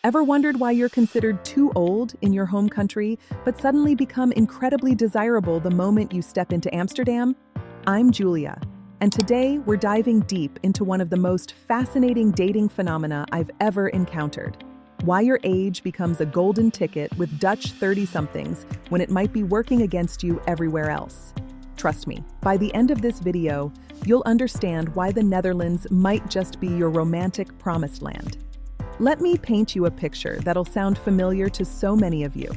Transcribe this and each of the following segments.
Ever wondered why you're considered too old in your home country, but suddenly become incredibly desirable the moment you step into Amsterdam? I'm Julia, and today we're diving deep into one of the most fascinating dating phenomena I've ever encountered. Why your age becomes a golden ticket with Dutch 30-somethings when it might be working against you everywhere else. Trust me, by the end of this video, you'll understand why the Netherlands might just be your romantic promised land. Let me paint you a picture that'll sound familiar to so many of you.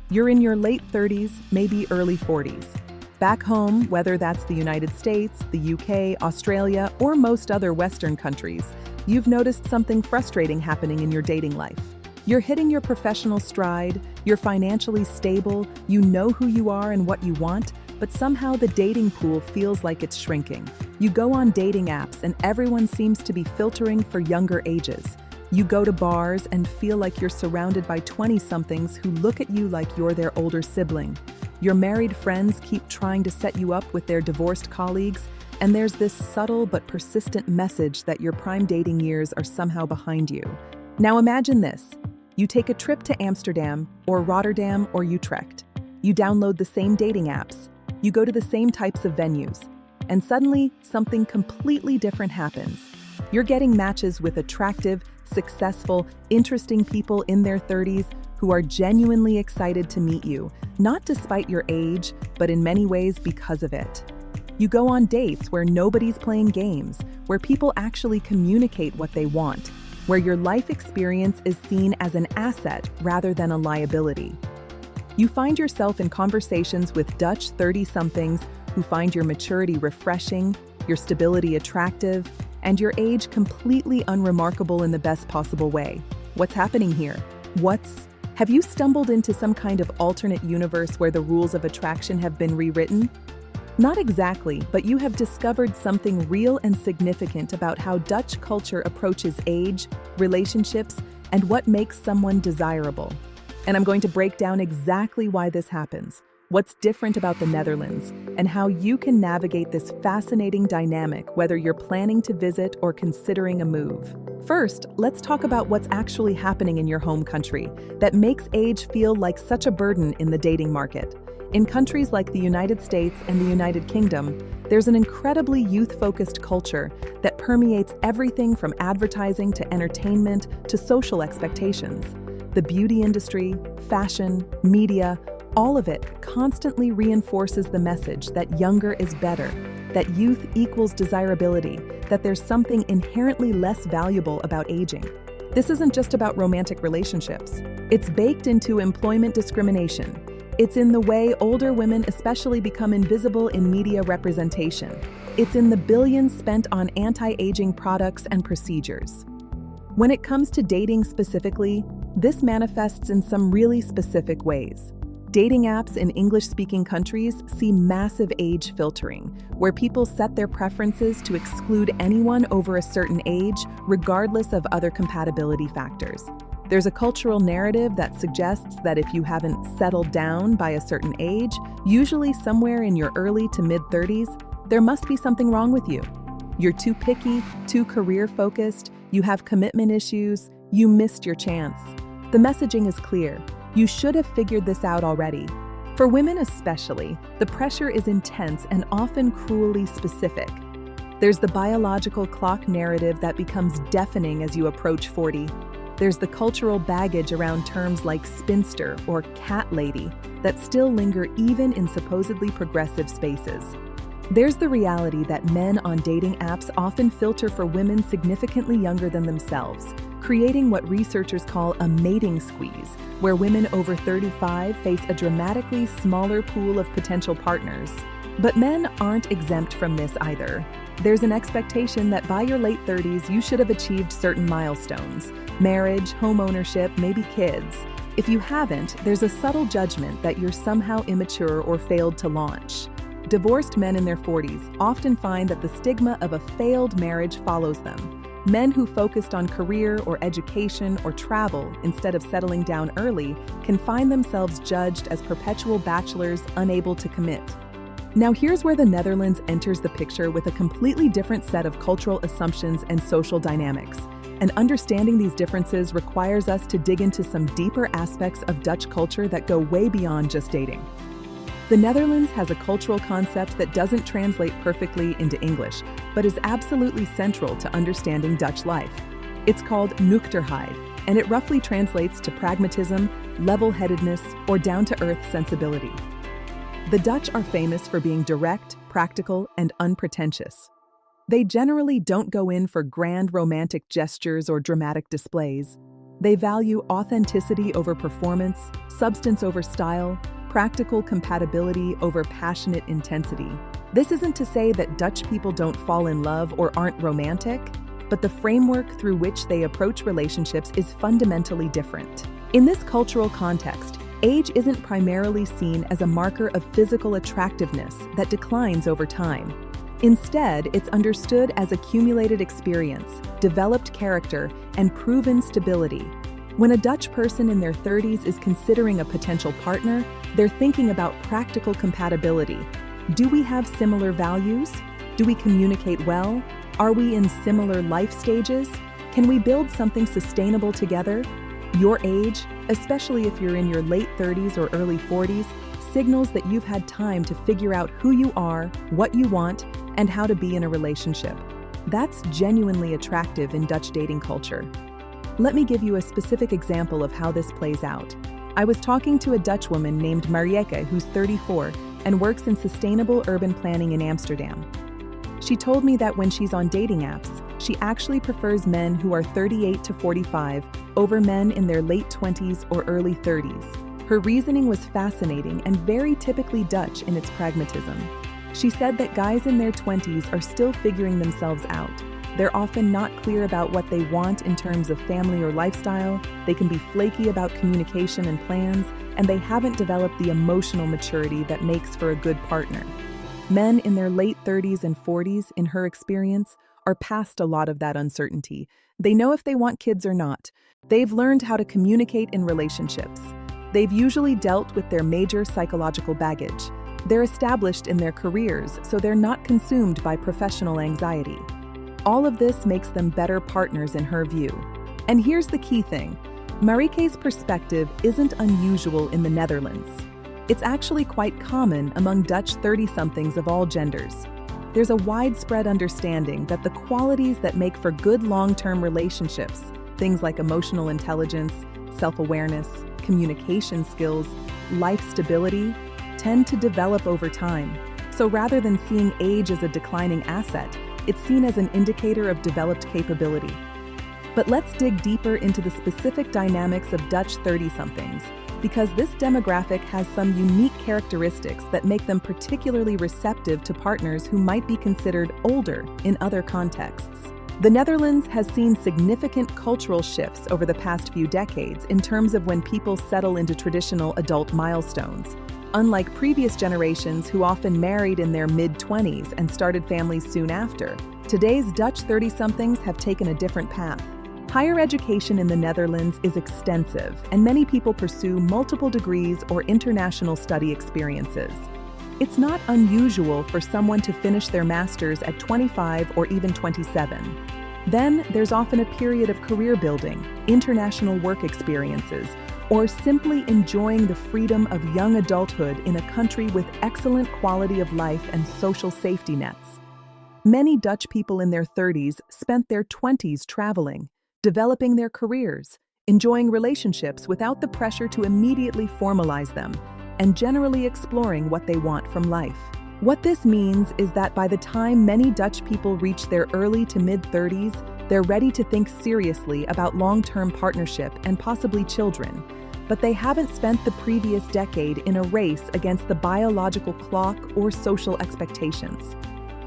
You're in your late 30s, maybe early 40s. Back home, whether that's the United States, the UK, Australia, or most other Western countries, you've noticed something frustrating happening in your dating life. You're hitting your professional stride, you're financially stable, you know who you are and what you want, but somehow the dating pool feels like it's shrinking. You go on dating apps and everyone seems to be filtering for younger ages. You go to bars and feel like you're surrounded by 20-somethings who look at you like you're their older sibling. Your married friends keep trying to set you up with their divorced colleagues, and there's this subtle but persistent message that your prime dating years are somehow behind you. Now imagine this. You take a trip to Amsterdam, or Rotterdam, or Utrecht. You download the same dating apps. You go to the same types of venues. And suddenly, something completely different happens. You're getting matches with attractive, successful, interesting people in their 30s who are genuinely excited to meet you, not despite your age, but in many ways because of it. You go on dates where nobody's playing games, where people actually communicate what they want, where your life experience is seen as an asset rather than a liability. You find yourself in conversations with Dutch 30-somethings who find your maturity refreshing, your stability attractive, and your age completely unremarkable in the best possible way. What's happening here? Have you stumbled into some kind of alternate universe where the rules of attraction have been rewritten? Not exactly, but you have discovered something real and significant about how Dutch culture approaches age, relationships, and what makes someone desirable. And I'm going to break down exactly why this happens, what's different about the Netherlands, and how you can navigate this fascinating dynamic whether you're planning to visit or considering a move. First, let's talk about what's actually happening in your home country that makes age feel like such a burden in the dating market. In countries like the United States and the United Kingdom, there's an incredibly youth-focused culture that permeates everything from advertising to entertainment to social expectations. The beauty industry, fashion, media, all of it constantly reinforces the message that younger is better, that youth equals desirability, that there's something inherently less valuable about aging. This isn't just about romantic relationships. It's baked into employment discrimination. It's in the way older women especially become invisible in media representation. It's in the billions spent on anti-aging products and procedures. When it comes to dating specifically, this manifests in some really specific ways. Dating apps in English-speaking countries see massive age filtering, where people set their preferences to exclude anyone over a certain age, regardless of other compatibility factors. There's a cultural narrative that suggests that if you haven't settled down by a certain age, usually somewhere in your early to mid-30s, there must be something wrong with you. You're too picky, too career-focused, you have commitment issues, you missed your chance. The messaging is clear. You should have figured this out already. For women especially, the pressure is intense and often cruelly specific. There's the biological clock narrative that becomes deafening as you approach 40. There's the cultural baggage around terms like spinster or cat lady that still linger even in supposedly progressive spaces. There's the reality that men on dating apps often filter for women significantly younger than themselves, creating what researchers call a mating squeeze, where women over 35 face a dramatically smaller pool of potential partners. But men aren't exempt from this either. There's an expectation that by your late 30s, you should have achieved certain milestones: marriage, home ownership, maybe kids. If you haven't, there's a subtle judgment that you're somehow immature or failed to launch. Divorced men in their 40s often find that the stigma of a failed marriage follows them. Men who focused on career or education or travel instead of settling down early can find themselves judged as perpetual bachelors unable to commit. Now here's where the Netherlands enters the picture with a completely different set of cultural assumptions and social dynamics. And understanding these differences requires us to dig into some deeper aspects of Dutch culture that go way beyond just dating. The Netherlands has a cultural concept that doesn't translate perfectly into English, but is absolutely central to understanding Dutch life. It's called nuchterheid, and it roughly translates to pragmatism, level-headedness, or down-to-earth sensibility. The Dutch are famous for being direct, practical, and unpretentious. They generally don't go in for grand romantic gestures or dramatic displays. They value authenticity over performance, substance over style, practical compatibility over passionate intensity. This isn't to say that Dutch people don't fall in love or aren't romantic, but the framework through which they approach relationships is fundamentally different. In this cultural context, age isn't primarily seen as a marker of physical attractiveness that declines over time. Instead, it's understood as accumulated experience, developed character, and proven stability. When a Dutch person in their 30s is considering a potential partner, they're thinking about practical compatibility. Do we have similar values? Do we communicate well? Are we in similar life stages? Can we build something sustainable together? Your age, especially if you're in your late 30s or early 40s, signals that you've had time to figure out who you are, what you want, and how to be in a relationship. That's genuinely attractive in Dutch dating culture. Let me give you a specific example of how this plays out. I was talking to a Dutch woman named Marieke, who's 34 and works in sustainable urban planning in Amsterdam. She told me that when she's on dating apps, she actually prefers men who are 38 to 45 over men in their late 20s or early 30s. Her reasoning was fascinating and very typically Dutch in its pragmatism. She said that guys in their 20s are still figuring themselves out. They're often not clear about what they want in terms of family or lifestyle, they can be flaky about communication and plans, and they haven't developed the emotional maturity that makes for a good partner. Men in their late 30s and 40s, in her experience, are past a lot of that uncertainty. They know if they want kids or not. They've learned how to communicate in relationships. They've usually dealt with their major psychological baggage. They're established in their careers, so they're not consumed by professional anxiety. All of this makes them better partners in her view. And here's the key thing. Marike's perspective isn't unusual in the Netherlands. It's actually quite common among Dutch 30-somethings of all genders. There's a widespread understanding that the qualities that make for good long-term relationships, things like emotional intelligence, self-awareness, communication skills, life stability, tend to develop over time. So rather than seeing age as a declining asset, it's seen as an indicator of developed capability. But let's dig deeper into the specific dynamics of Dutch 30-somethings, because this demographic has some unique characteristics that make them particularly receptive to partners who might be considered older in other contexts. The Netherlands has seen significant cultural shifts over the past few decades in terms of when people settle into traditional adult milestones. Unlike previous generations who often married in their mid-20s and started families soon after, today's Dutch 30-somethings have taken a different path. Higher education in the Netherlands is extensive, and many people pursue multiple degrees or international study experiences. It's not unusual for someone to finish their master's at 25 or even 27. Then there's often a period of career building, international work experiences, or simply enjoying the freedom of young adulthood in a country with excellent quality of life and social safety nets. Many Dutch people in their 30s spent their 20s traveling, developing their careers, enjoying relationships without the pressure to immediately formalize them, and generally exploring what they want from life. What this means is that by the time many Dutch people reach their early to mid-30s, they're ready to think seriously about long-term partnership and possibly children, but they haven't spent the previous decade in a race against the biological clock or social expectations.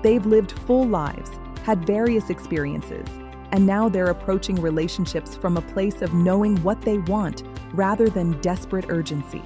They've lived full lives, had various experiences, and now they're approaching relationships from a place of knowing what they want rather than desperate urgency.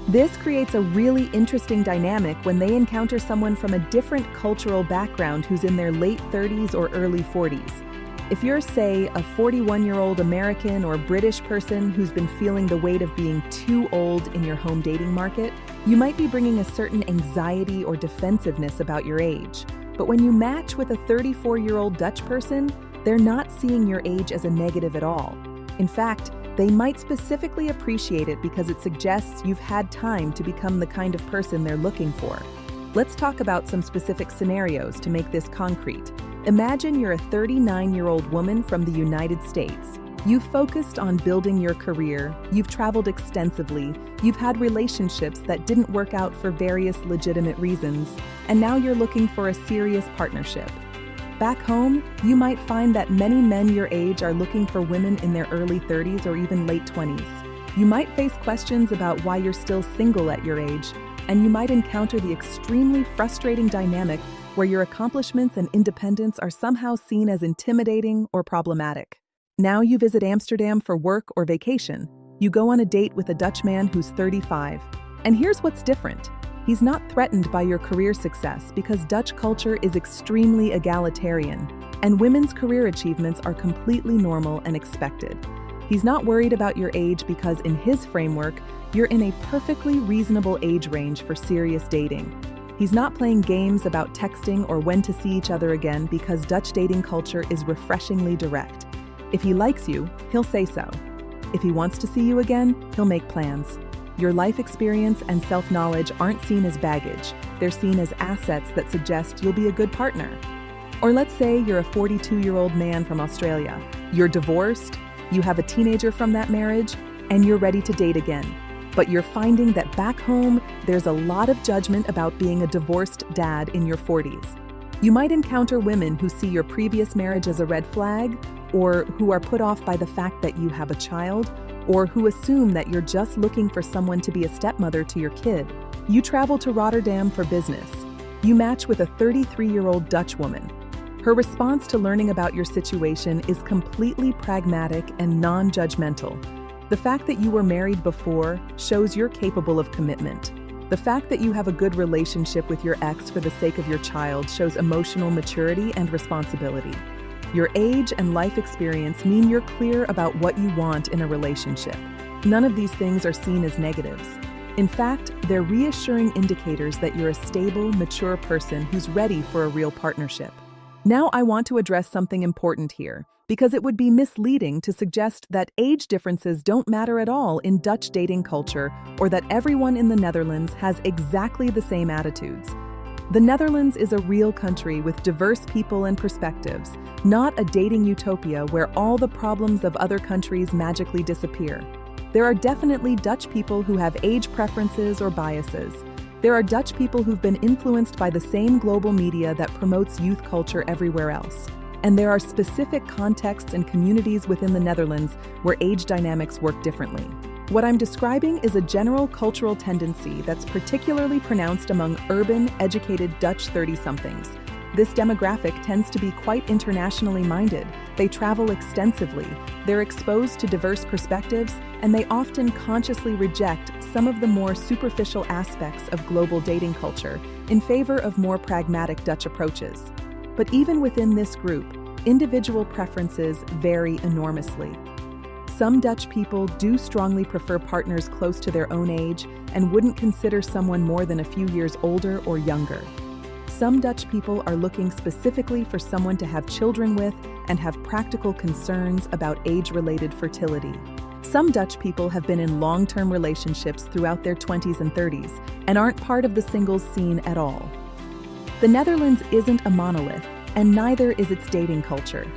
This creates a really interesting dynamic when they encounter someone from a different cultural background who's in their late 30s or early 40s. If you're, say, a 41-year-old American or British person who's been feeling the weight of being too old in your home dating market, you might be bringing a certain anxiety or defensiveness about your age. But when you match with a 34-year-old Dutch person, they're not seeing your age as a negative at all. In fact, they might specifically appreciate it because it suggests you've had time to become the kind of person they're looking for. Let's talk about some specific scenarios to make this concrete. Imagine you're a 39-year-old woman from the United States. You've focused on building your career, you've traveled extensively, you've had relationships that didn't work out for various legitimate reasons, and now you're looking for a serious partnership. Back home, you might find that many men your age are looking for women in their early 30s or even late 20s. You might face questions about why you're still single at your age, and you might encounter the extremely frustrating dynamic where your accomplishments and independence are somehow seen as intimidating or problematic. Now you visit Amsterdam for work or vacation. You go on a date with a Dutch man who's 35. And here's what's different. He's not threatened by your career success because Dutch culture is extremely egalitarian, and women's career achievements are completely normal and expected. He's not worried about your age because in his framework, you're in a perfectly reasonable age range for serious dating. He's not playing games about texting or when to see each other again because Dutch dating culture is refreshingly direct. If he likes you, he'll say so. If he wants to see you again, he'll make plans. Your life experience and self-knowledge aren't seen as baggage. They're seen as assets that suggest you'll be a good partner. Or let's say you're a 42-year-old man from Australia. You're divorced, you have a teenager from that marriage, and you're ready to date again. But you're finding that back home, there's a lot of judgment about being a divorced dad in your 40s. You might encounter women who see your previous marriage as a red flag, or who are put off by the fact that you have a child, or who assume that you're just looking for someone to be a stepmother to your kid. You travel to Rotterdam for business. You match with a 33-year-old Dutch woman. Her response to learning about your situation is completely pragmatic and non-judgmental. The fact that you were married before shows you're capable of commitment. The fact that you have a good relationship with your ex for the sake of your child shows emotional maturity and responsibility. Your age and life experience mean you're clear about what you want in a relationship. None of these things are seen as negatives. In fact, they're reassuring indicators that you're a stable, mature person who's ready for a real partnership. Now I want to address something important here, because it would be misleading to suggest that age differences don't matter at all in Dutch dating culture or that everyone in the Netherlands has exactly the same attitudes. The Netherlands is a real country with diverse people and perspectives, not a dating utopia where all the problems of other countries magically disappear. There are definitely Dutch people who have age preferences or biases. There are Dutch people who've been influenced by the same global media that promotes youth culture everywhere else. And there are specific contexts and communities within the Netherlands where age dynamics work differently. What I'm describing is a general cultural tendency that's particularly pronounced among urban, educated Dutch 30-somethings. This demographic tends to be quite internationally minded. They travel extensively, they're exposed to diverse perspectives, and they often consciously reject some of the more superficial aspects of global dating culture in favor of more pragmatic Dutch approaches. But even within this group, individual preferences vary enormously. Some Dutch people do strongly prefer partners close to their own age and wouldn't consider someone more than a few years older or younger. Some Dutch people are looking specifically for someone to have children with and have practical concerns about age-related fertility. Some Dutch people have been in long-term relationships throughout their 20s and 30s and aren't part of the singles scene at all. The Netherlands isn't a monolith, and neither is its dating culture.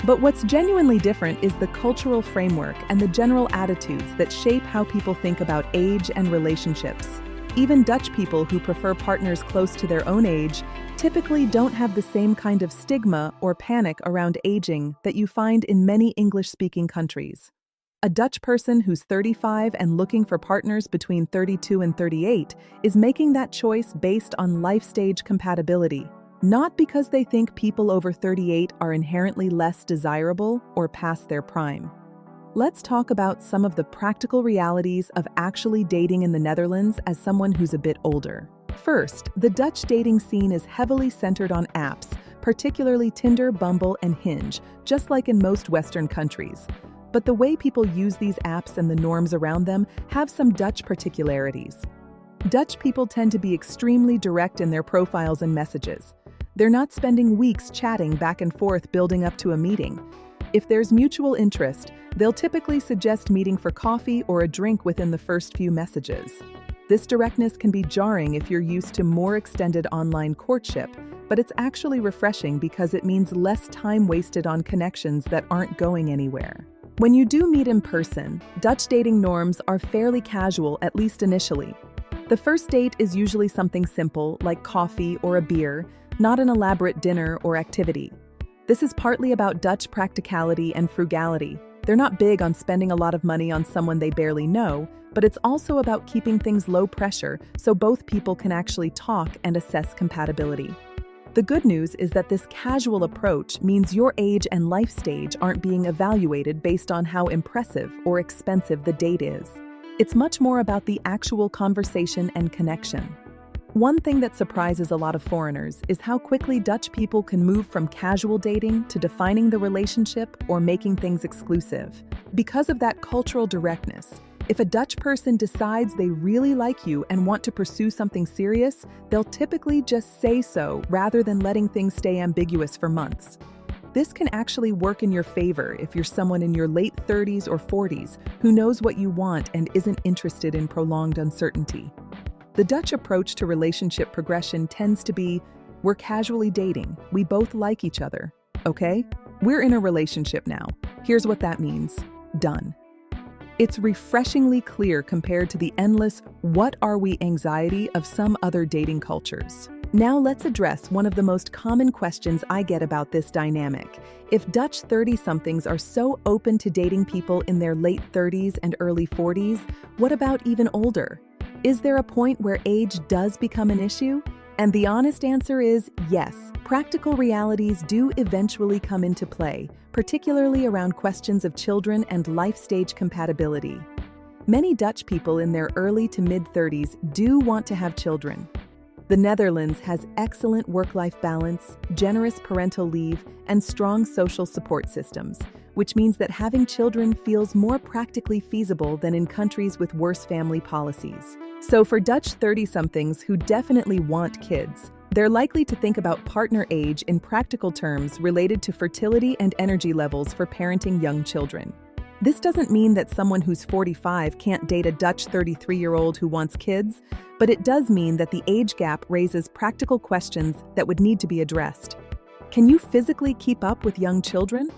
But what's genuinely different is the cultural framework and the general attitudes that shape how people think about age and relationships. Even Dutch people who prefer partners close to their own age typically don't have the same kind of stigma or panic around aging that you find in many English-speaking countries. A Dutch person who's 35 and looking for partners between 32 and 38 is making that choice based on life stage compatibility, not because they think people over 38 are inherently less desirable or past their prime. Let's talk about some of the practical realities of actually dating in the Netherlands as someone who's a bit older. First, the Dutch dating scene is heavily centered on apps, particularly Tinder, Bumble, and Hinge, just like in most Western countries. But the way people use these apps and the norms around them have some Dutch particularities. Dutch people tend to be extremely direct in their profiles and messages. They're not spending weeks chatting back and forth building up to a meeting. If there's mutual interest, they'll typically suggest meeting for coffee or a drink within the first few messages. This directness can be jarring if you're used to more extended online courtship, but it's actually refreshing because it means less time wasted on connections that aren't going anywhere. When you do meet in person, Dutch dating norms are fairly casual, at least initially. The first date is usually something simple, like coffee or a beer, not an elaborate dinner or activity. This is partly about Dutch practicality and frugality. They're not big on spending a lot of money on someone they barely know, but it's also about keeping things low pressure so both people can actually talk and assess compatibility. The good news is that this casual approach means your age and life stage aren't being evaluated based on how impressive or expensive the date is. It's much more about the actual conversation and connection. One thing that surprises a lot of foreigners is how quickly Dutch people can move from casual dating to defining the relationship or making things exclusive. Because of that cultural directness, if a Dutch person decides they really like you and want to pursue something serious, they'll typically just say so rather than letting things stay ambiguous for months. This can actually work in your favor if you're someone in your late 30s or 40s who knows what you want and isn't interested in prolonged uncertainty. The Dutch approach to relationship progression tends to be, we're casually dating, we both like each other, okay? We're in a relationship now. Here's what that means. Done. It's refreshingly clear compared to the endless "what are we" anxiety of some other dating cultures. Now let's address one of the most common questions I get about this dynamic. If Dutch 30-somethings are so open to dating people in their late 30s and early 40s, what about even older? Is there a point where age does become an issue? And the honest answer is yes. Practical realities do eventually come into play, particularly around questions of children and life stage compatibility. Many Dutch people in their early to mid-30s do want to have children. The Netherlands has excellent work-life balance, generous parental leave, and strong social support systems, which means that having children feels more practically feasible than in countries with worse family policies. So for Dutch 30-somethings who definitely want kids, they're likely to think about partner age in practical terms related to fertility and energy levels for parenting young children. This doesn't mean that someone who's 45 can't date a Dutch 33-year-old who wants kids, but it does mean that the age gap raises practical questions that would need to be addressed. Can you physically keep up with young children?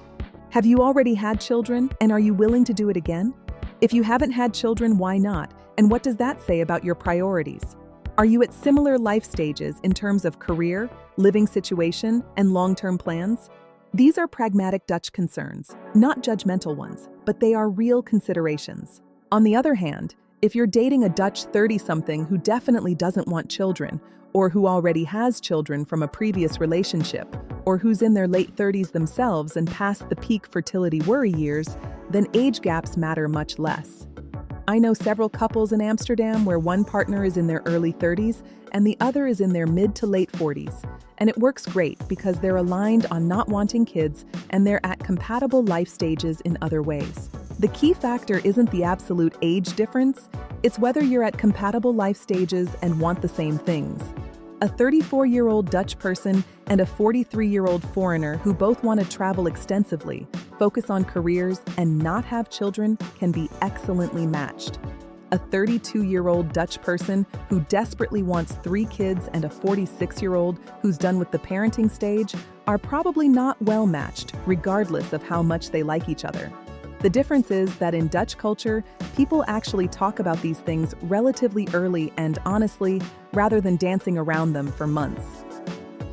Have you already had children, and are you willing to do it again? If you haven't had children, why not? And what does that say about your priorities? Are you at similar life stages in terms of career, living situation, and long-term plans? These are pragmatic Dutch concerns, not judgmental ones, but they are real considerations. On the other hand, if you're dating a Dutch 30-something who definitely doesn't want children, or who already has children from a previous relationship, or who's in their late 30s themselves and past the peak fertility worry years, then age gaps matter much less. I know several couples in Amsterdam where one partner is in their early 30s and the other is in their mid to late 40s. And it works great because they're aligned on not wanting kids and they're at compatible life stages in other ways. The key factor isn't the absolute age difference, it's whether you're at compatible life stages and want the same things. A 34-year-old Dutch person and a 43-year-old foreigner who both want to travel extensively, focus on careers, and not have children can be excellently matched. A 32-year-old Dutch person who desperately wants 3 kids and a 46-year-old who's done with the parenting stage are probably not well matched, regardless of how much they like each other. The difference is that in Dutch culture, people actually talk about these things relatively early and honestly, rather than dancing around them for months.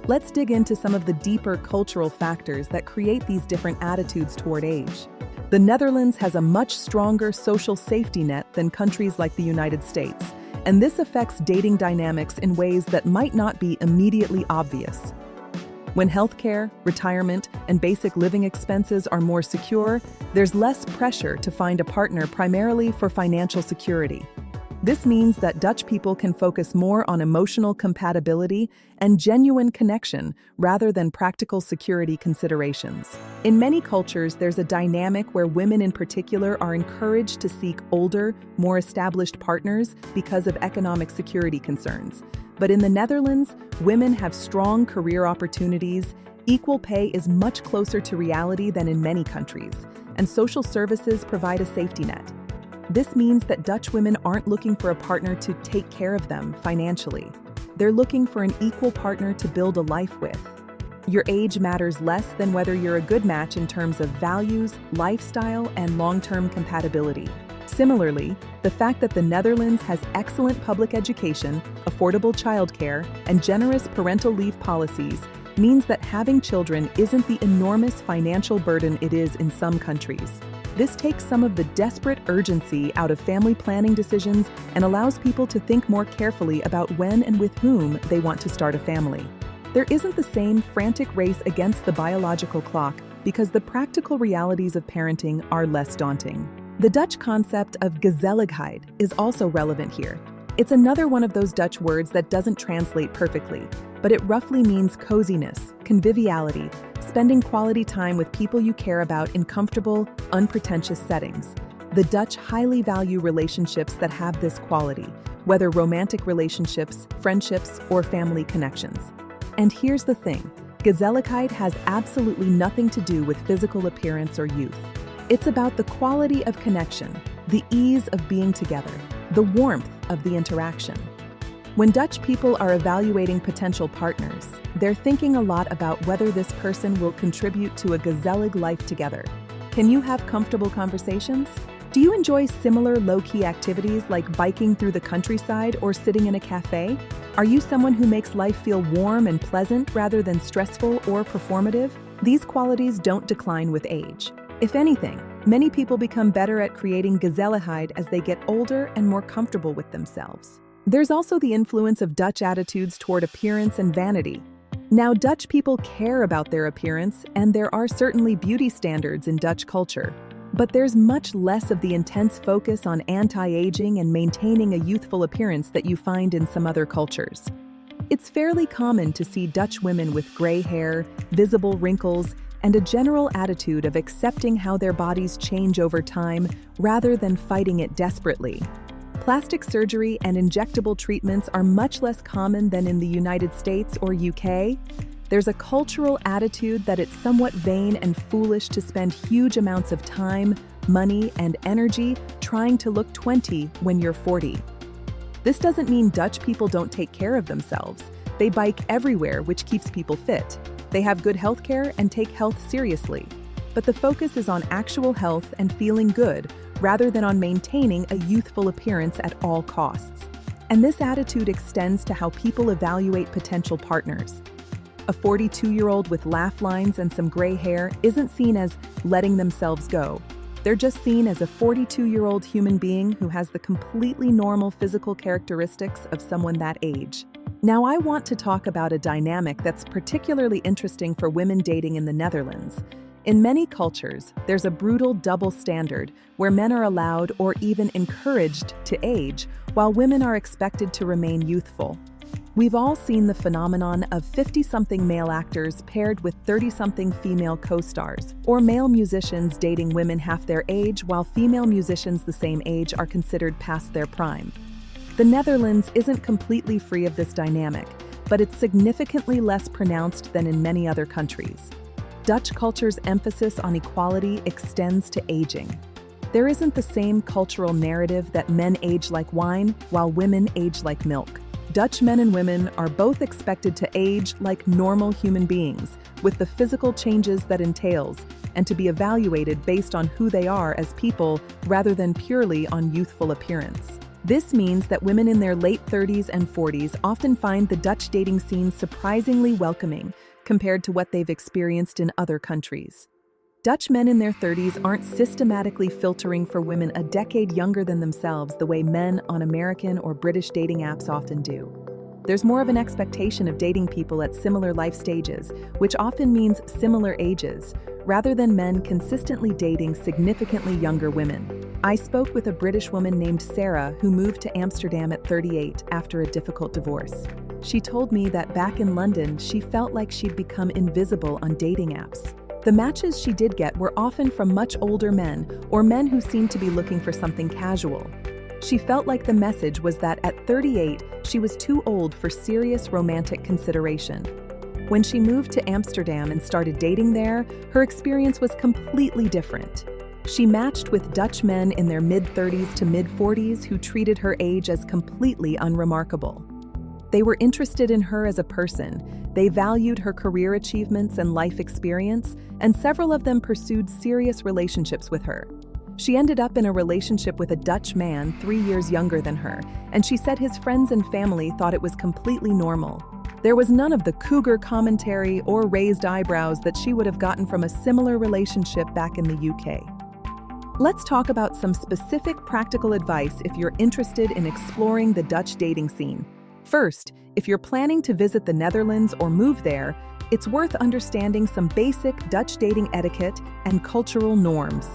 Let's dig into some of the deeper cultural factors that create these different attitudes toward age. The Netherlands has a much stronger social safety net than countries like the United States, and this affects dating dynamics in ways that might not be immediately obvious. When healthcare, retirement, and basic living expenses are more secure, there's less pressure to find a partner primarily for financial security. This means that Dutch people can focus more on emotional compatibility and genuine connection rather than practical security considerations. In many cultures, there's a dynamic where women in particular are encouraged to seek older, more established partners because of economic security concerns. But in the Netherlands, women have strong career opportunities, equal pay is much closer to reality than in many countries, and social services provide a safety net. This means that Dutch women aren't looking for a partner to take care of them financially. They're looking for an equal partner to build a life with. Your age matters less than whether you're a good match in terms of values, lifestyle, and long-term compatibility. Similarly, the fact that the Netherlands has excellent public education, affordable childcare, and generous parental leave policies means that having children isn't the enormous financial burden it is in some countries. This takes some of the desperate urgency out of family planning decisions and allows people to think more carefully about when and with whom they want to start a family. There isn't the same frantic race against the biological clock because the practical realities of parenting are less daunting. The Dutch concept of gezelligheid is also relevant here. It's another one of those Dutch words that doesn't translate perfectly, but it roughly means coziness, conviviality, spending quality time with people you care about in comfortable, unpretentious settings. The Dutch highly value relationships that have this quality, whether romantic relationships, friendships, or family connections. And here's the thing, gezelligheid has absolutely nothing to do with physical appearance or youth. It's about the quality of connection, the ease of being together, the warmth of the interaction. When Dutch people are evaluating potential partners, they're thinking a lot about whether this person will contribute to a gezellig life together. Can you have comfortable conversations? Do you enjoy similar low-key activities like biking through the countryside or sitting in a cafe? Are you someone who makes life feel warm and pleasant rather than stressful or performative? These qualities don't decline with age. If anything, many people become better at creating gezelligheid as they get older and more comfortable with themselves. There's also the influence of Dutch attitudes toward appearance and vanity. Now, Dutch people care about their appearance, and there are certainly beauty standards in Dutch culture. But there's much less of the intense focus on anti-aging and maintaining a youthful appearance that you find in some other cultures. It's fairly common to see Dutch women with gray hair, visible wrinkles, and a general attitude of accepting how their bodies change over time rather than fighting it desperately. Plastic surgery and injectable treatments are much less common than in the United States or UK. There's a cultural attitude that it's somewhat vain and foolish to spend huge amounts of time, money, and energy trying to look 20 when you're 40. This doesn't mean Dutch people don't take care of themselves. They bike everywhere, which keeps people fit. They have good healthcare and take health seriously. But the focus is on actual health and feeling good, rather than on maintaining a youthful appearance at all costs. And this attitude extends to how people evaluate potential partners. A 42-year-old with laugh lines and some gray hair isn't seen as letting themselves go. They're just seen as a 42-year-old human being who has the completely normal physical characteristics of someone that age. Now, I want to talk about a dynamic that's particularly interesting for women dating in the Netherlands. In many cultures, there's a brutal double standard where men are allowed or even encouraged to age, while women are expected to remain youthful. We've all seen the phenomenon of 50-something male actors paired with 30-something female co-stars, or male musicians dating women half their age while female musicians the same age are considered past their prime. The Netherlands isn't completely free of this dynamic, but it's significantly less pronounced than in many other countries. Dutch culture's emphasis on equality extends to aging. There isn't the same cultural narrative that men age like wine while women age like milk. Dutch men and women are both expected to age like normal human beings, with the physical changes that entails, and to be evaluated based on who they are as people rather than purely on youthful appearance. This means that women in their late 30s and 40s often find the Dutch dating scene surprisingly welcoming compared to what they've experienced in other countries. Dutch men in their 30s aren't systematically filtering for women a decade younger than themselves the way men on American or British dating apps often do. There's more of an expectation of dating people at similar life stages, which often means similar ages, rather than men consistently dating significantly younger women. I spoke with a British woman named Sarah who moved to Amsterdam at 38 after a difficult divorce. She told me that back in London, she felt like she'd become invisible on dating apps. The matches she did get were often from much older men or men who seemed to be looking for something casual. She felt like the message was that at 38, she was too old for serious romantic consideration. When she moved to Amsterdam and started dating there, her experience was completely different. She matched with Dutch men in their mid-30s to mid-40s who treated her age as completely unremarkable. They were interested in her as a person, they valued her career achievements and life experience, and several of them pursued serious relationships with her. She ended up in a relationship with a Dutch man 3 years younger than her, and she said his friends and family thought it was completely normal. There was none of the cougar commentary or raised eyebrows that she would have gotten from a similar relationship back in the UK. Let's talk about some specific practical advice if you're interested in exploring the Dutch dating scene. First, if you're planning to visit the Netherlands or move there, it's worth understanding some basic Dutch dating etiquette and cultural norms.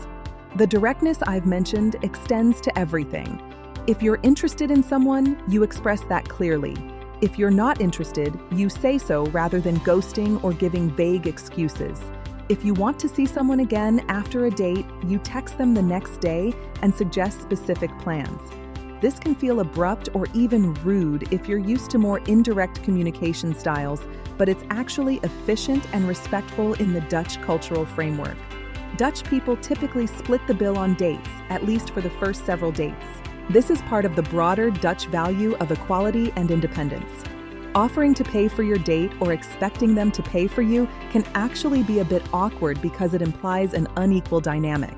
The directness I've mentioned extends to everything. If you're interested in someone, you express that clearly. If you're not interested, you say so rather than ghosting or giving vague excuses. If you want to see someone again after a date, you text them the next day and suggest specific plans. This can feel abrupt or even rude if you're used to more indirect communication styles, but it's actually efficient and respectful in the Dutch cultural framework. Dutch people typically split the bill on dates, at least for the first several dates. This is part of the broader Dutch value of equality and independence. Offering to pay for your date or expecting them to pay for you can actually be a bit awkward because it implies an unequal dynamic.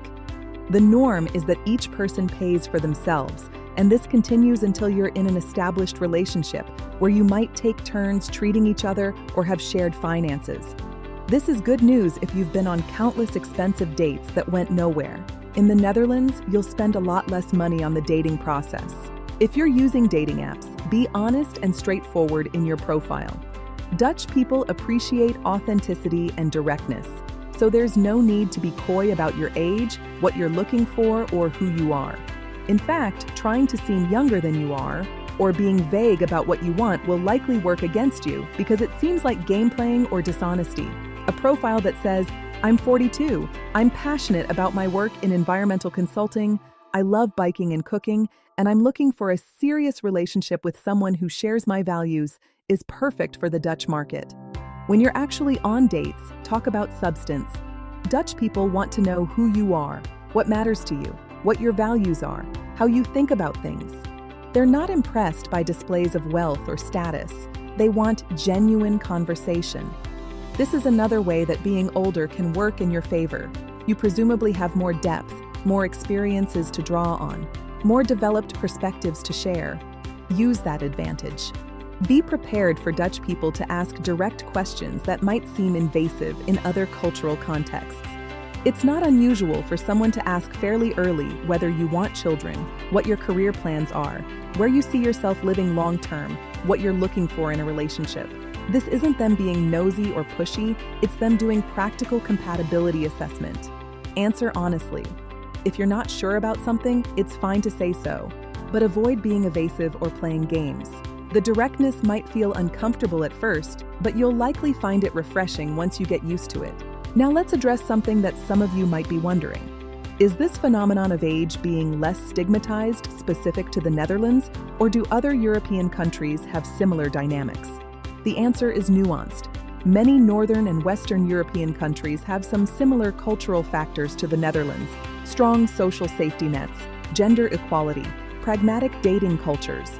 The norm is that each person pays for themselves, and this continues until you're in an established relationship where you might take turns treating each other or have shared finances. This is good news if you've been on countless expensive dates that went nowhere. In the Netherlands, you'll spend a lot less money on the dating process. If you're using dating apps, be honest and straightforward in your profile. Dutch people appreciate authenticity and directness, so there's no need to be coy about your age, what you're looking for, or who you are. In fact, trying to seem younger than you are, or being vague about what you want will likely work against you because it seems like game playing or dishonesty. A profile that says, "I'm 42, I'm passionate about my work in environmental consulting, I love biking and cooking, and I'm looking for a serious relationship with someone who shares my values," is perfect for the Dutch market. When you're actually on dates, talk about substance. Dutch people want to know who you are, what matters to you, what your values are, how you think about things. They're not impressed by displays of wealth or status. They want genuine conversation. This is another way that being older can work in your favor. You presumably have more depth, more experiences to draw on, more developed perspectives to share. Use that advantage. Be prepared for Dutch people to ask direct questions that might seem invasive in other cultural contexts. It's not unusual for someone to ask fairly early whether you want children, what your career plans are, where you see yourself living long-term, what you're looking for in a relationship. This isn't them being nosy or pushy, it's them doing practical compatibility assessment. Answer honestly. If you're not sure about something, it's fine to say so, but avoid being evasive or playing games. The directness might feel uncomfortable at first, but you'll likely find it refreshing once you get used to it. Now let's address something that some of you might be wondering. Is this phenomenon of age being less stigmatized specific to the Netherlands, or do other European countries have similar dynamics? The answer is nuanced. Many Northern and Western European countries have some similar cultural factors to the Netherlands: strong social safety nets, gender equality, pragmatic dating cultures.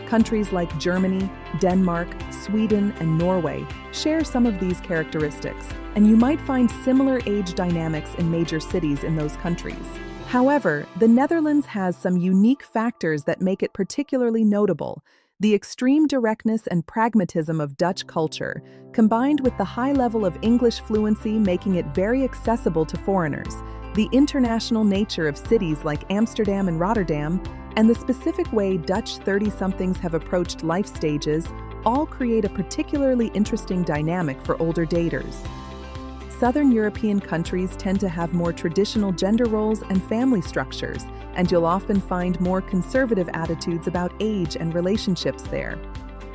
Countries like Germany, Denmark, Sweden, and Norway share some of these characteristics, and you might find similar age dynamics in major cities in those countries. However, the Netherlands has some unique factors that make it particularly notable. The extreme directness and pragmatism of Dutch culture, combined with the high level of English fluency making it very accessible to foreigners, the international nature of cities like Amsterdam and Rotterdam, and the specific way Dutch 30-somethings have approached life stages all create a particularly interesting dynamic for older daters. Southern European countries tend to have more traditional gender roles and family structures, and you'll often find more conservative attitudes about age and relationships there.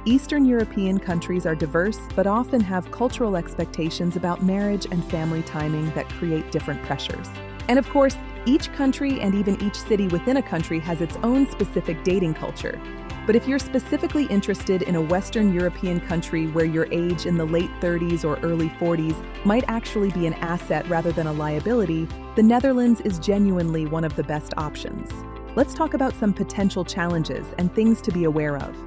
Eastern European countries are diverse, but often have cultural expectations about marriage and family timing that create different pressures. And of course, each country and even each city within a country has its own specific dating culture. But if you're specifically interested in a Western European country where your age in the late 30s or early 40s might actually be an asset rather than a liability, the Netherlands is genuinely one of the best options. Let's talk about some potential challenges and things to be aware of.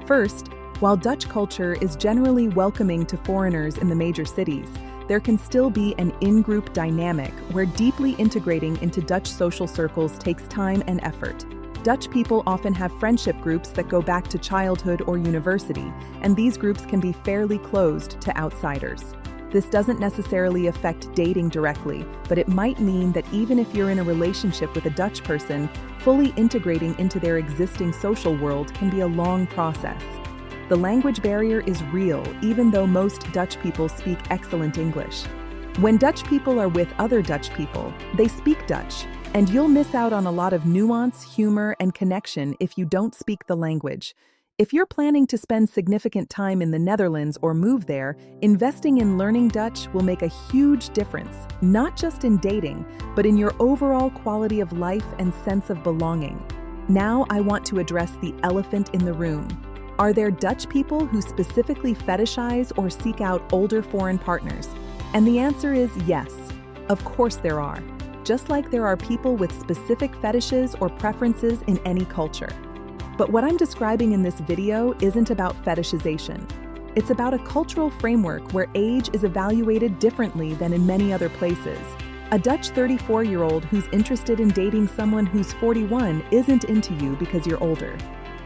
First, while Dutch culture is generally welcoming to foreigners in the major cities, there can still be an in-group dynamic where deeply integrating into Dutch social circles takes time and effort. Dutch people often have friendship groups that go back to childhood or university, and these groups can be fairly closed to outsiders. This doesn't necessarily affect dating directly, but it might mean that even if you're in a relationship with a Dutch person, fully integrating into their existing social world can be a long process. The language barrier is real, even though most Dutch people speak excellent English. When Dutch people are with other Dutch people, they speak Dutch, and you'll miss out on a lot of nuance, humor, and connection if you don't speak the language. If you're planning to spend significant time in the Netherlands or move there, investing in learning Dutch will make a huge difference, not just in dating, but in your overall quality of life and sense of belonging. Now I want to address the elephant in the room. Are there Dutch people who specifically fetishize or seek out older foreign partners? And the answer is yes. Of course there are. Just like there are people with specific fetishes or preferences in any culture. But what I'm describing in this video isn't about fetishization. It's about a cultural framework where age is evaluated differently than in many other places. A Dutch 34-year-old who's interested in dating someone who's 41 isn't into you because you're older.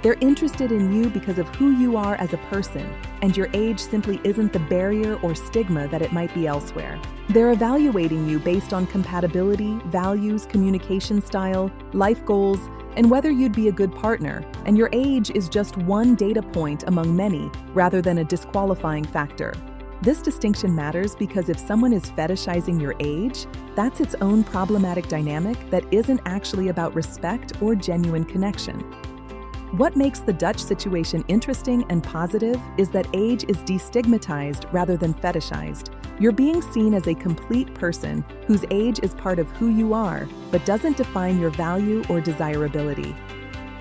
They're interested in you because of who you are as a person, and your age simply isn't the barrier or stigma that it might be elsewhere. They're evaluating you based on compatibility, values, communication style, life goals, and whether you'd be a good partner, and your age is just one data point among many, rather than a disqualifying factor. This distinction matters because if someone is fetishizing your age, that's its own problematic dynamic that isn't actually about respect or genuine connection. What makes the Dutch situation interesting and positive is that age is destigmatized rather than fetishized. You're being seen as a complete person whose age is part of who you are, but doesn't define your value or desirability.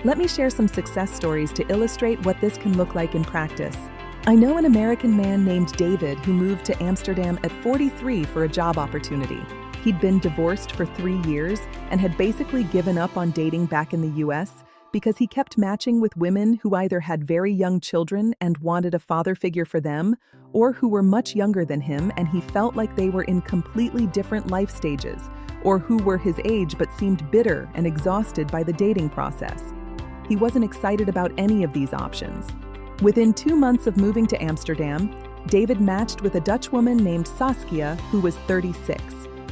Let me share some success stories to illustrate what this can look like in practice. I know an American man named David who moved to Amsterdam at 43 for a job opportunity. He'd been divorced for 3 years and had basically given up on dating back in the US because he kept matching with women who either had very young children and wanted a father figure for them, or who were much younger than him and he felt like they were in completely different life stages, or who were his age but seemed bitter and exhausted by the dating process. He wasn't excited about any of these options. Within 2 months of moving to Amsterdam, David matched with a Dutch woman named Saskia, who was 36.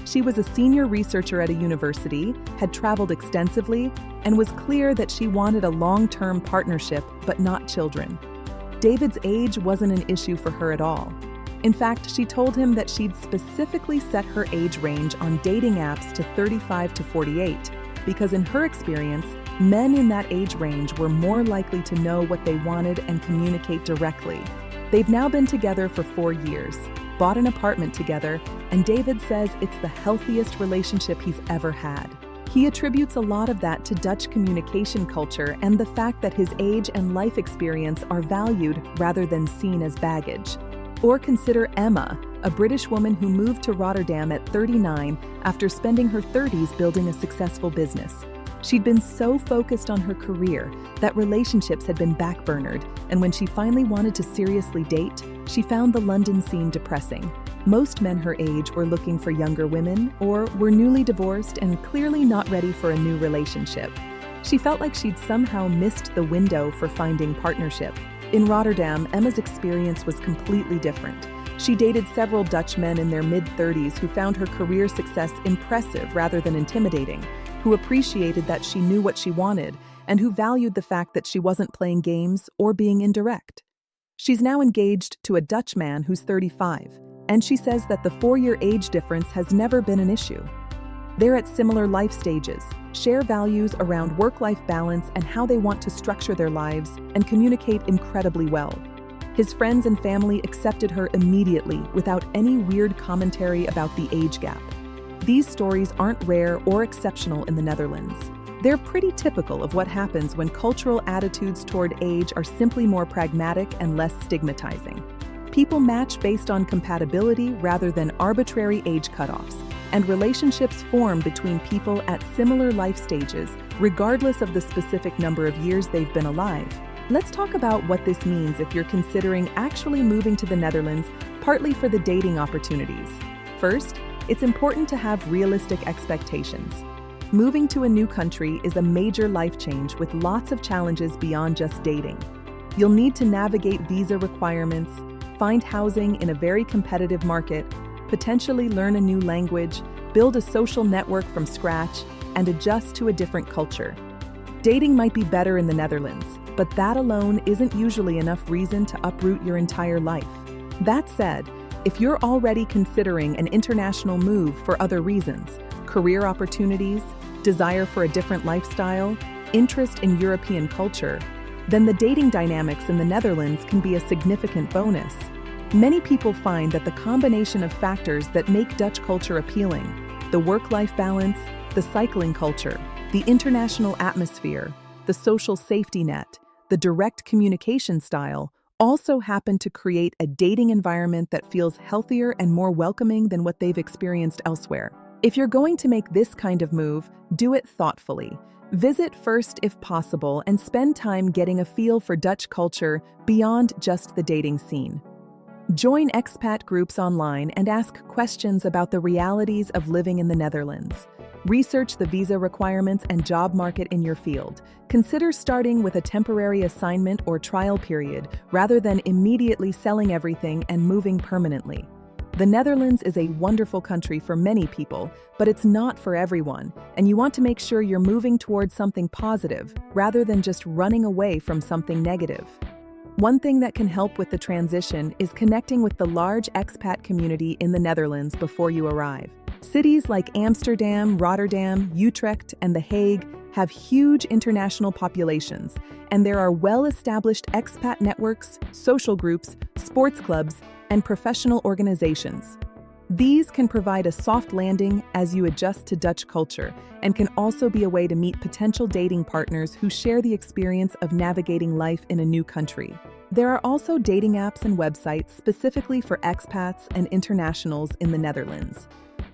She was a senior researcher at a university, had traveled extensively, and was clear that she wanted a long-term partnership but not children. David's age wasn't an issue for her at all. In fact, she told him that she'd specifically set her age range on dating apps to 35 to 48 because in her experience, men in that age range were more likely to know what they wanted and communicate directly. They've now been together for 4 years, bought an apartment together, and David says it's the healthiest relationship he's ever had. He attributes a lot of that to Dutch communication culture and the fact that his age and life experience are valued rather than seen as baggage. Or consider Emma, a British woman who moved to Rotterdam at 39 after spending her 30s building a successful business. She'd been so focused on her career that relationships had been backburnered, and when she finally wanted to seriously date, she found the London scene depressing. Most men her age were looking for younger women or were newly divorced and clearly not ready for a new relationship. She felt like she'd somehow missed the window for finding partnership. In Rotterdam, Emma's experience was completely different. She dated several Dutch men in their mid-30s who found her career success impressive rather than intimidating, who appreciated that she knew what she wanted, and who valued the fact that she wasn't playing games or being indirect. She's now engaged to a Dutch man who's 35, And she says that the 4-year age difference has never been an issue. They're at similar life stages, share values around work-life balance and how they want to structure their lives, and communicate incredibly well. His friends and family accepted her immediately without any weird commentary about the age gap. These stories aren't rare or exceptional in the Netherlands. They're pretty typical of what happens when cultural attitudes toward age are simply more pragmatic and less stigmatizing. People match based on compatibility rather than arbitrary age cutoffs, and relationships form between people at similar life stages, regardless of the specific number of years they've been alive. Let's talk about what this means if you're considering actually moving to the Netherlands, partly for the dating opportunities. First, it's important to have realistic expectations. Moving to a new country is a major life change with lots of challenges beyond just dating. You'll need to navigate visa requirements, find housing in a very competitive market, potentially learn a new language, build a social network from scratch, and adjust to a different culture. Dating might be better in the Netherlands, but that alone isn't usually enough reason to uproot your entire life. That said, if you're already considering an international move for other reasons, career opportunities, desire for a different lifestyle, interest in European culture, then the dating dynamics in the Netherlands can be a significant bonus. Many people find that the combination of factors that make Dutch culture appealing, the work-life balance, the cycling culture, the international atmosphere, the social safety net, the direct communication style, also happen to create a dating environment that feels healthier and more welcoming than what they've experienced elsewhere. If you're going to make this kind of move, do it thoughtfully. Visit first if possible and spend time getting a feel for Dutch culture beyond just the dating scene. Join expat groups online and ask questions about the realities of living in the Netherlands. Research the visa requirements and job market in your field. Consider starting with a temporary assignment or trial period rather than immediately selling everything and moving permanently. The Netherlands is a wonderful country for many people, but it's not for everyone, and you want to make sure you're moving towards something positive rather than just running away from something negative. One thing that can help with the transition is connecting with the large expat community in the Netherlands before you arrive. Cities like Amsterdam, Rotterdam, Utrecht, and The Hague have huge international populations, and there are well-established expat networks, social groups, sports clubs, and professional organizations. These can provide a soft landing as you adjust to Dutch culture and can also be a way to meet potential dating partners who share the experience of navigating life in a new country. There are also dating apps and websites specifically for expats and internationals in the Netherlands.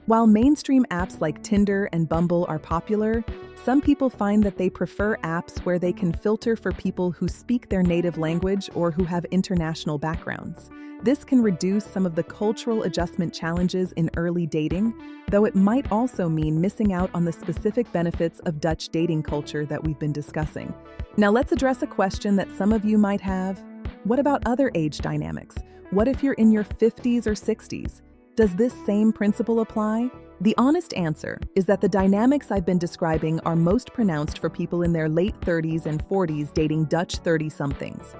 While mainstream apps like Tinder and Bumble are popular, some people find that they prefer apps where they can filter for people who speak their native language or who have international backgrounds. This can reduce some of the cultural adjustment challenges in early dating, though it might also mean missing out on the specific benefits of Dutch dating culture that we've been discussing. Now let's address a question that some of you might have. What about other age dynamics? What if you're in your 50s or 60s? Does this same principle apply? The honest answer is that the dynamics I've been describing are most pronounced for people in their late 30s and 40s dating Dutch 30-somethings.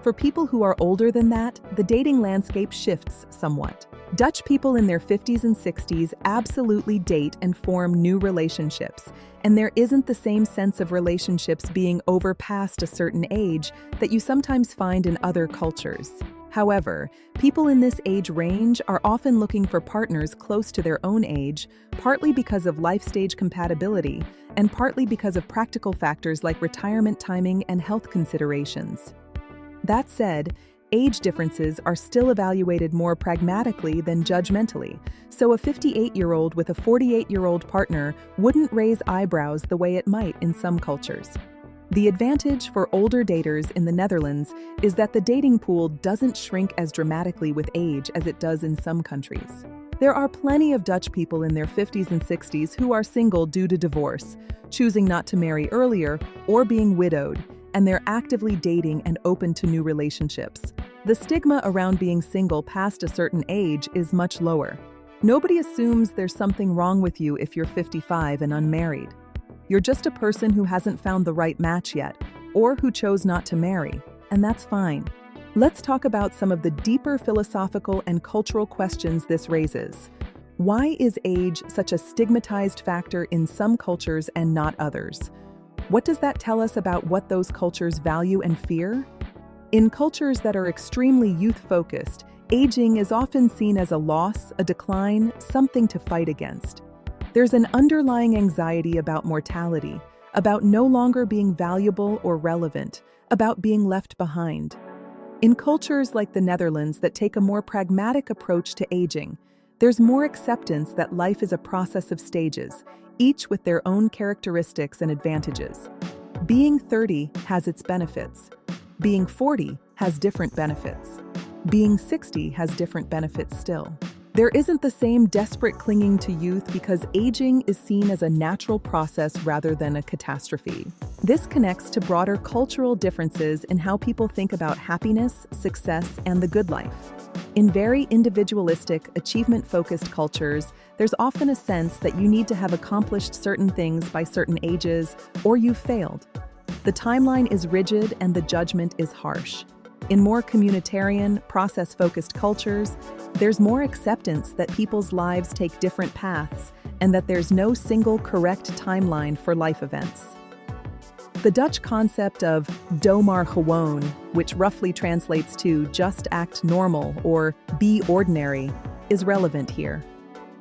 For people who are older than that, the dating landscape shifts somewhat. Dutch people in their 50s and 60s absolutely date and form new relationships, and there isn't the same sense of relationships being over past a certain age that you sometimes find in other cultures. However, people in this age range are often looking for partners close to their own age, partly because of life stage compatibility, and partly because of practical factors like retirement timing and health considerations. That said, age differences are still evaluated more pragmatically than judgmentally, so a 58-year-old with a 48-year-old partner wouldn't raise eyebrows the way it might in some cultures. The advantage for older daters in the Netherlands is that the dating pool doesn't shrink as dramatically with age as it does in some countries. There are plenty of Dutch people in their 50s and 60s who are single due to divorce, choosing not to marry earlier, or being widowed, and they're actively dating and open to new relationships. The stigma around being single past a certain age is much lower. Nobody assumes there's something wrong with you if you're 55 and unmarried. You're just a person who hasn't found the right match yet, or who chose not to marry, and that's fine. Let's talk about some of the deeper philosophical and cultural questions this raises. Why is age such a stigmatized factor in some cultures and not others? What does that tell us about what those cultures value and fear? In cultures that are extremely youth-focused, aging is often seen as a loss, a decline, something to fight against. There's an underlying anxiety about mortality, about no longer being valuable or relevant, about being left behind. In cultures like the Netherlands that take a more pragmatic approach to aging, there's more acceptance that life is a process of stages, each with their own characteristics and advantages. Being 30 has its benefits. Being 40 has different benefits. Being 60 has different benefits still. There isn't the same desperate clinging to youth because aging is seen as a natural process rather than a catastrophe. This connects to broader cultural differences in how people think about happiness, success, and the good life. In very individualistic, achievement-focused cultures, there's often a sense that you need to have accomplished certain things by certain ages, or you've failed. The timeline is rigid and the judgment is harsh. In more communitarian, process-focused cultures, there's more acceptance that people's lives take different paths and that there's no single correct timeline for life events. The Dutch concept of doe maar gewoon, which roughly translates to just act normal or be ordinary, is relevant here.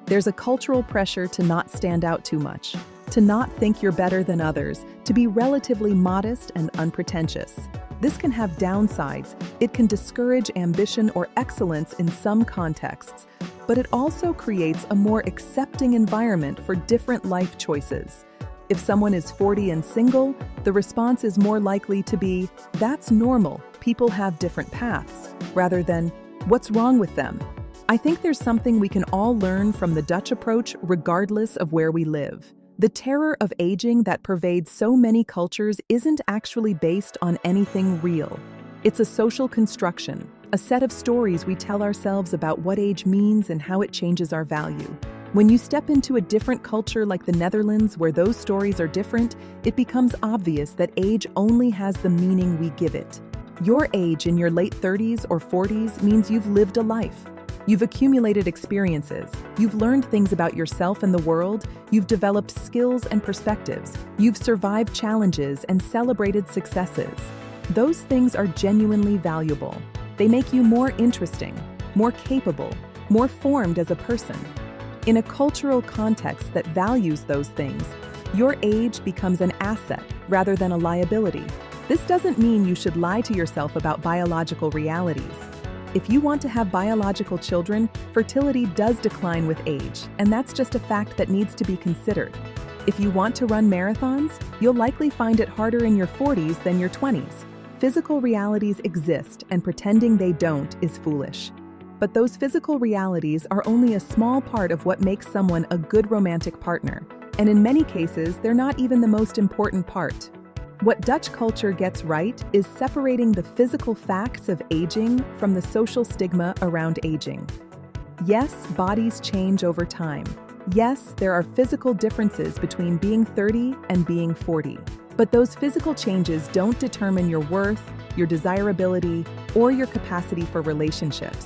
There's a cultural pressure to not stand out too much, to not think you're better than others, to be relatively modest and unpretentious. This can have downsides. It can discourage ambition or excellence in some contexts, but it also creates a more accepting environment for different life choices. If someone is 40 and single, the response is more likely to be, "That's normal, people have different paths," rather than, "What's wrong with them?" I think there's something we can all learn from the Dutch approach regardless of where we live. The terror of aging that pervades so many cultures isn't actually based on anything real. It's a social construction, a set of stories we tell ourselves about what age means and how it changes our value. When you step into a different culture like the Netherlands where those stories are different, it becomes obvious that age only has the meaning we give it. Your age in your late 30s or 40s means you've lived a life. You've accumulated experiences, you've learned things about yourself and the world, you've developed skills and perspectives, you've survived challenges and celebrated successes. Those things are genuinely valuable. They make you more interesting, more capable, more formed as a person. In a cultural context that values those things, your age becomes an asset rather than a liability. This doesn't mean you should lie to yourself about biological realities. If you want to have biological children, fertility does decline with age, and that's just a fact that needs to be considered. If you want to run marathons, you'll likely find it harder in your 40s than your 20s. Physical realities exist, and pretending they don't is foolish. But those physical realities are only a small part of what makes someone a good romantic partner, and in many cases, they're not even the most important part. What Dutch culture gets right is separating the physical facts of aging from the social stigma around aging. Yes, bodies change over time. Yes, there are physical differences between being 30 and being 40. But those physical changes don't determine your worth, your desirability, or your capacity for relationships.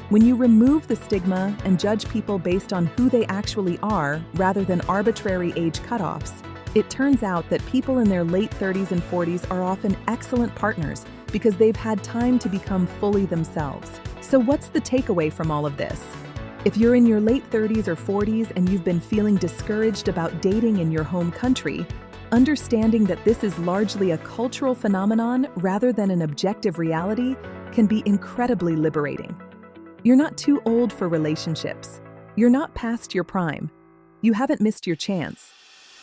When you remove the stigma and judge people based on who they actually are rather than arbitrary age cutoffs, it turns out that people in their late 30s and 40s are often excellent partners because they've had time to become fully themselves. So what's the takeaway from all of this? If you're in your late 30s or 40s and you've been feeling discouraged about dating in your home country, understanding that this is largely a cultural phenomenon rather than an objective reality can be incredibly liberating. You're not too old for relationships. You're not past your prime. You haven't missed your chance.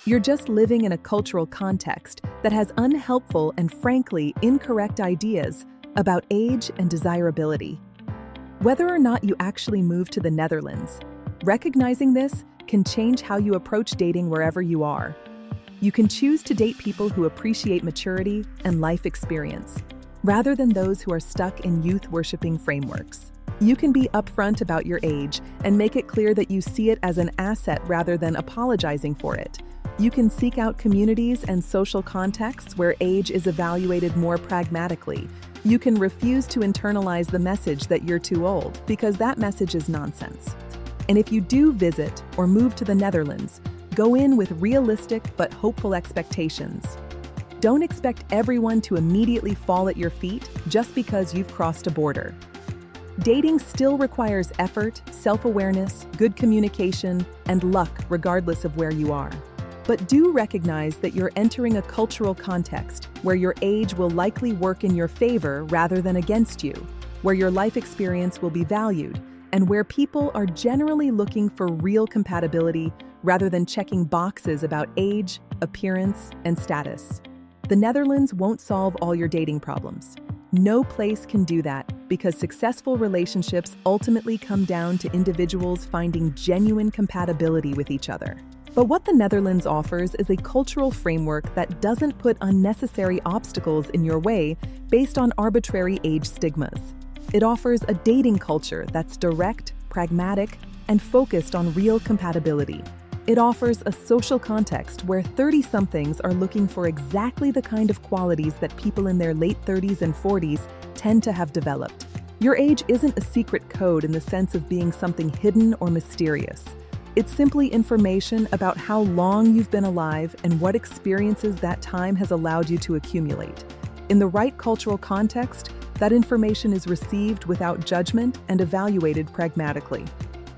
You're just living in a cultural context that has unhelpful and frankly incorrect ideas about age and desirability. Whether or not you actually move to the Netherlands, recognizing this can change how you approach dating wherever you are. You can choose to date people who appreciate maturity and life experience, rather than those who are stuck in youth-worshipping frameworks. You can be upfront about your age and make it clear that you see it as an asset rather than apologizing for it. You can seek out communities and social contexts where age is evaluated more pragmatically. You can refuse to internalize the message that you're too old, because that message is nonsense. And if you do visit or move to the Netherlands, go in with realistic but hopeful expectations. Don't expect everyone to immediately fall at your feet just because you've crossed a border. Dating still requires effort, self-awareness, good communication, and luck regardless of where you are. But do recognize that you're entering a cultural context where your age will likely work in your favor rather than against you, where your life experience will be valued, and where people are generally looking for real compatibility rather than checking boxes about age, appearance, and status. The Netherlands won't solve all your dating problems. No place can do that because successful relationships ultimately come down to individuals finding genuine compatibility with each other. But what the Netherlands offers is a cultural framework that doesn't put unnecessary obstacles in your way based on arbitrary age stigmas. It offers a dating culture that's direct, pragmatic, and focused on real compatibility. It offers a social context where 30-somethings are looking for exactly the kind of qualities that people in their late 30s and 40s tend to have developed. Your age isn't a secret code in the sense of being something hidden or mysterious. It's simply information about how long you've been alive and what experiences that time has allowed you to accumulate. In the right cultural context, that information is received without judgment and evaluated pragmatically.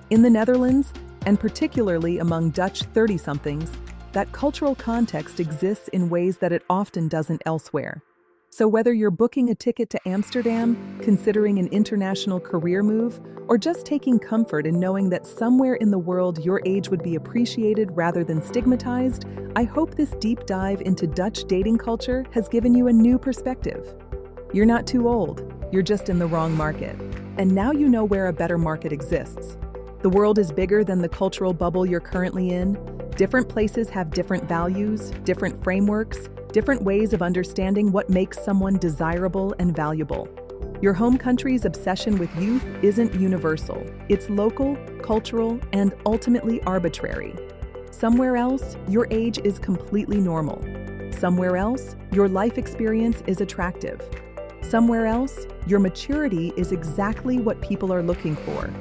In the Netherlands, and particularly among Dutch 30-somethings, that cultural context exists in ways that it often doesn't elsewhere. So whether you're booking a ticket to Amsterdam, considering an international career move, or just taking comfort in knowing that somewhere in the world your age would be appreciated rather than stigmatized, I hope this deep dive into Dutch dating culture has given you a new perspective. You're not too old, you're just in the wrong market. And now you know where a better market exists. The world is bigger than the cultural bubble you're currently in. Different places have different values, different frameworks, different ways of understanding what makes someone desirable and valuable. Your home country's obsession with youth isn't universal. It's local, cultural, and ultimately arbitrary. Somewhere else, your age is completely normal. Somewhere else, your life experience is attractive. Somewhere else, your maturity is exactly what people are looking for.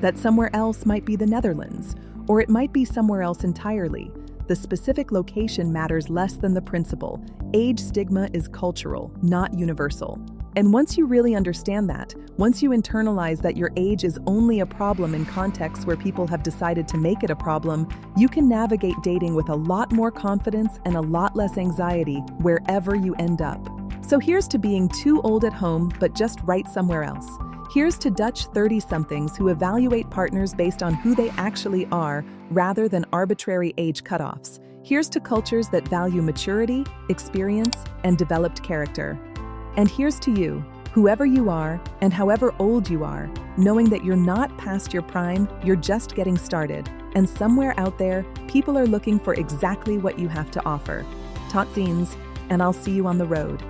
That somewhere else might be the Netherlands, or it might be somewhere else entirely. The specific location matters less than the principle. Age stigma is cultural, not universal. And once you really understand that, once you internalize that your age is only a problem in contexts where people have decided to make it a problem, you can navigate dating with a lot more confidence and a lot less anxiety wherever you end up. So here's to being too old at home, but just right somewhere else. Here's to Dutch 30-somethings who evaluate partners based on who they actually are rather than arbitrary age cutoffs. Here's to cultures that value maturity, experience, and developed character. And here's to you, whoever you are and however old you are, knowing that you're not past your prime, you're just getting started. And somewhere out there, people are looking for exactly what you have to offer. Tot ziens, and I'll see you on the road.